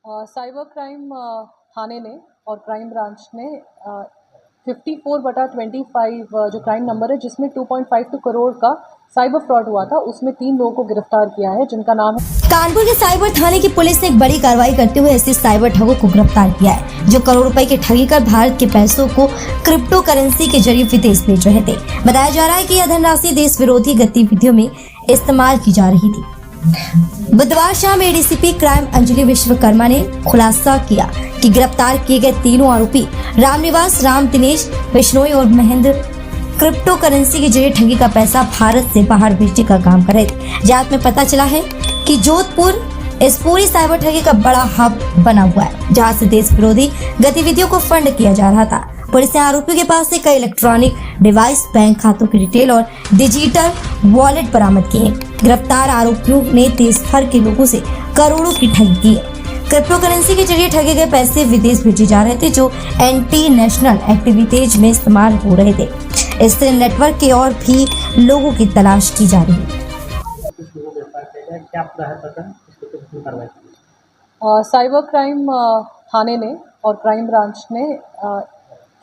Cyber crime थाने ने और crime branch ने 54/25 जो क्राइम नंबर है जिसमें 2.52 करोड़ का साइबर फ्रॉड हुआ था, उसमें 3 लोगों को गिरफ्तार किया है जिनका नाम है। कानपुर के साइबर थाने की पुलिस ने एक बड़ी कार्रवाई करते हुए ऐसे साइबर ठगों को गिरफ्तार किया है जो करोड़ रुपए की ठगी कर भारत के पैसों को क्रिप्टो करेंसी के जरिए विदेश भेज रहे थे। बताया जा रहा है कि यह धनराशि देश विरोधी गतिविधियों में इस्तेमाल की जा रही थी। बुधवार शाम एडीसीपी क्राइम अंजलि विश्वकर्मा ने खुलासा किया कि गिरफ्तार किए गए तीनों आरोपी रामनिवास, राम दिनेश बिश्नोई और महेंद्र क्रिप्टो करेंसी के जरिए ठगी का पैसा भारत से बाहर भेजने का काम कर रहे थे। जांच में पता चला है कि जोधपुर इस पूरी साइबर ठगी का बड़ा हब बना हुआ है, जहां से देश विरोधी गतिविधियों को फंड किया जा रहा था। पुलिस ने आरोपियों के पास से कई इलेक्ट्रॉनिक डिवाइस, बैंक खातों की डिटेल और डिजिटल वॉलेट बरामद किए। गिरफ्तार आरोपियों ने देश भर के लोगों से करोड़ों की ठगी की है। क्रिप्टो करेंसी के जरिए ठगे गए पैसे विदेश भेजे जा रहे थे, जो एंटी नेशनल एक्टिविटीज में इस्तेमाल हो रहे थे। इससे नेटवर्क के और भी लोगों की तलाश की जा रही है। साइबर क्राइम थाने ने और क्राइम ब्रांच ने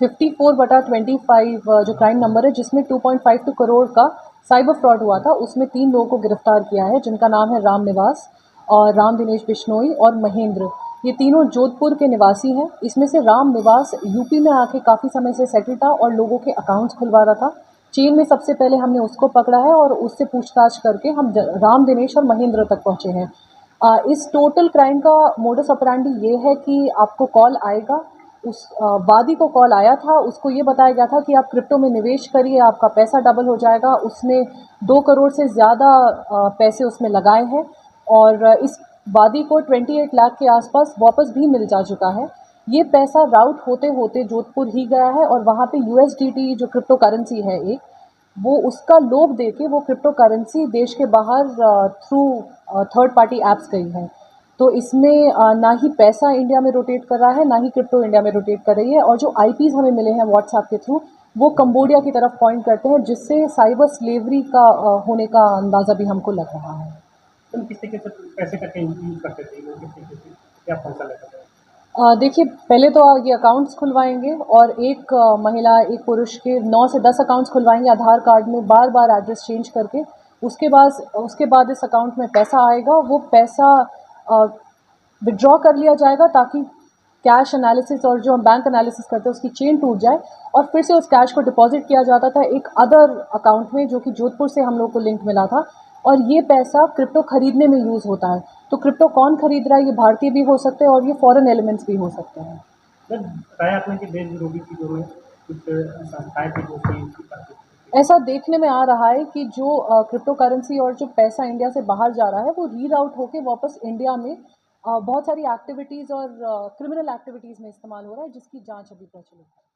54/25 जो क्राइम नंबर है जिसमें 2.52 करोड़ का साइबर फ्रॉड हुआ था, उसमें 3 लोगों को गिरफ्तार किया है जिनका नाम है रामनिवास और राम दिनेश बिश्नोई और महेंद्र। ये तीनों जोधपुर के निवासी हैं। इसमें से रामनिवास यूपी में आके काफ़ी समय से सेटल था और लोगों के अकाउंट्स खुलवा रहा था। चीन में सबसे पहले हमने उसको पकड़ा है और उससे पूछताछ करके हम राम दिनेश और महेंद्र तक पहुँचे हैं। इस टोटल क्राइम का मोडस ऑपरेंडी ये है कि आपको कॉल आएगा, उस वादी को कॉल आया था, उसको ये बताया गया था कि आप क्रिप्टो में निवेश करिए, आपका पैसा डबल हो जाएगा। उसने 2 करोड़ से ज़्यादा पैसे उसमें लगाए हैं और इस वादी को 28 लाख के आसपास वापस भी मिल जा चुका है। ये पैसा राउट होते होते जोधपुर ही गया है और वहाँ पे USDT जो क्रिप्टो करेंसी है एक, वो उसका लोभ देके वो क्रिप्टो करेंसी देश के बाहर थ्रू थर्ड पार्टी ऐप्स गई है। तो इसमें ना ही पैसा इंडिया में रोटेट कर रहा है, ना ही क्रिप्टो इंडिया में रोटेट कर रही है और जो IPs हमें मिले हैं व्हाट्सएप के थ्रू, वो कंबोडिया की तरफ पॉइंट करते हैं, जिससे साइबर स्लेवरी का होने का अंदाज़ा भी हमको लग रहा है। तुम किस तरीके से पैसे करके यूज करते थे, किस तरीके से क्या फंक्शन लगता है? देखिए, पहले तो ये अकाउंट्स खुलवाएंगे और एक महिला एक पुरुष के 9 से 10 अकाउंट्स खुलवाएंगे आधार कार्ड में बार बार एड्रेस चेंज करके। उसके बाद इस अकाउंट में पैसा आएगा, वो पैसा विड्रॉ कर लिया जाएगा ताकि कैश एनालिसिस और जो हम बैंक एनालिसिस करते हैं उसकी चेन टूट जाए और फिर से उस कैश को डिपॉजिट किया जाता था एक अदर अकाउंट में जो कि जोधपुर से हम लोग को लिंक मिला था और ये पैसा क्रिप्टो खरीदने में यूज़ होता है। तो क्रिप्टो कौन खरीद रहा है, ये भारतीय भी हो सकते हैं और ये फॉरेन एलिमेंट्स भी हो सकते हैं। बताया आपने कि देश विरोधी चीज़ों में कुछ संस्थाएं थी जो करती थी। ऐसा देखने में आ रहा है कि जो क्रिप्टो करेंसी और जो पैसा इंडिया से बाहर जा रहा है वो रीराउट होके वापस इंडिया में बहुत सारी एक्टिविटीज़ और क्रिमिनल एक्टिविटीज़ में इस्तेमाल हो रहा है, जिसकी जांच अभी प्रचलित है।